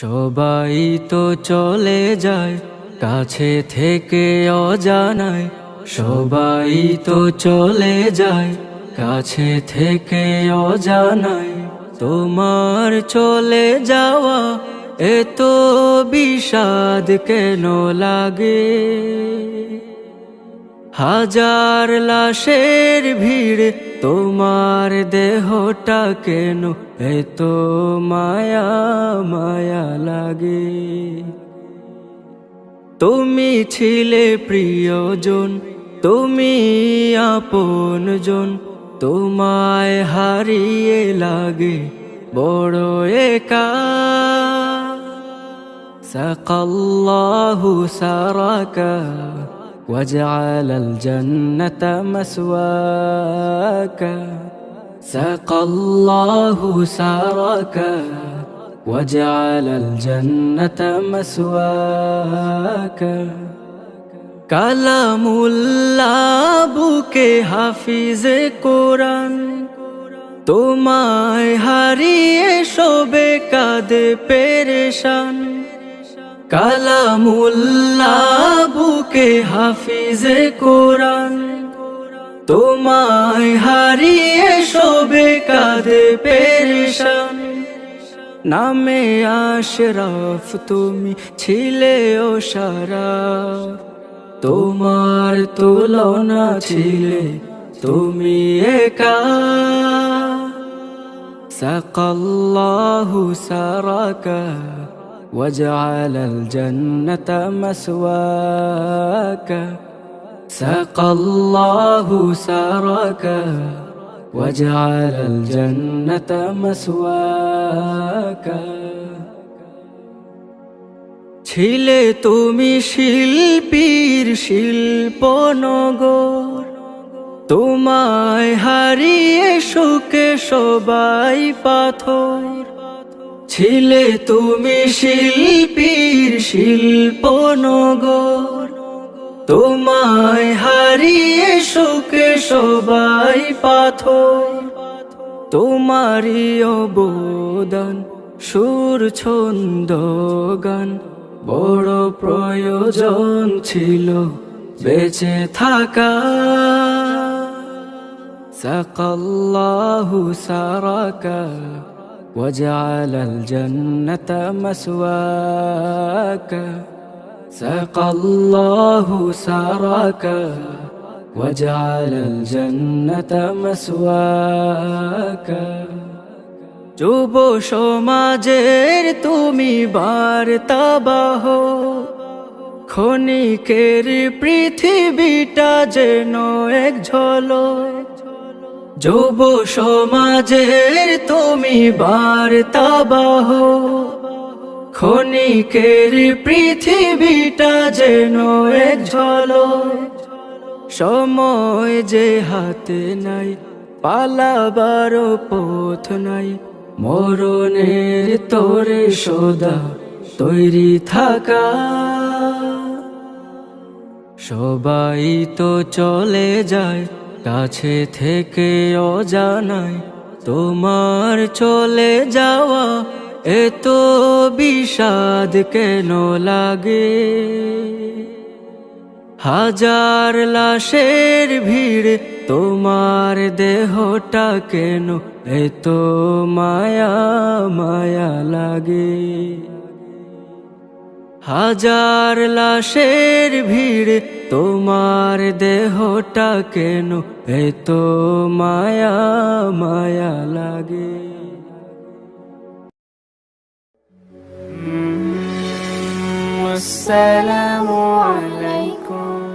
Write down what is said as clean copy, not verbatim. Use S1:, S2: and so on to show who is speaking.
S1: সবাই তো চলে যায় কাছে থেকে অজানায়, সবাই তো চলে যায় কাছে থেকে অজানায়। তোমার চলে যাওয়া এত বিষাদ কেন লাগে? হাজার লাশের ভিড়, তোমার দেহটা কেন এত মায়া মায়া লাগে? তুমি ছিলে প্রিয়জন, তুমি আপনজন, তোমায় হারিয়ে লাগে বড় একা। সাকাল্লাহু সারাকা وجعل الجنة مسواك، سقى الله سارك وجعل الجنة مسواك। কালামুল্লাহ বুকে হাফিজে কোরআন, তোমায় হারিয়ে শোবে কাঁদে পেরেশান। কালামুল্লাহ বুকে হাফিজে কোরআন, তোমায় হারিয়ে শোবে কাঁদে পেরেশান। নামে আশরাফ তুমি ছিলে ও শারাফ, তোমার তুলনা ছিলে তুমি একা। সাকাল্লাহু সারাকা وجعل الجنة مسواك، سقى الله سارك وجعل الجنة مسواك। ছিলে তুমি শিল্পীর শিল্পনগর, তোমায় হারিয়ে সুখে সবাই পাথর। ছিলে তুমি শিল্পীর শিল্পনগর, তোমায় হারিয়ে সুখে সবাই পাথর। তোমারই অবদান সুর ছন্দ গান বড় প্রয়োজন ছিল বেঁচে থাকা। সাকাল্লাহু সারাকা وجعل الجنة مسواك، سقى الله سارك وجعل الجنة مسواك। যুব সমাজের তুমি বার্তাবাহ, ক্ষণিকের পৃথিবীটা যেন এক ঝলক। যুব সমাজের তুমি বার্তাবাহ, ক্ষণিকের পৃথিবীটা যেন এক ঝলক। সময় যে হাতে নাই, পালাবার পথ নাই, মরণের তোরে সদা তৈরি থাকা। সবাই তো চলে যায় কাছে থেকে অজানায়, তোমার চলে যাওয়া এত বিষাদ কেন লাগে? হাজার লাশের ভিড়, তোমার দেহটা কেন এত মায়া মায়া লাগে? হাজার লাশের ভিড়, তোমার দেহটা কেন এত মায়া মায়া লাগে?
S2: আসসালামু আলাইকুম।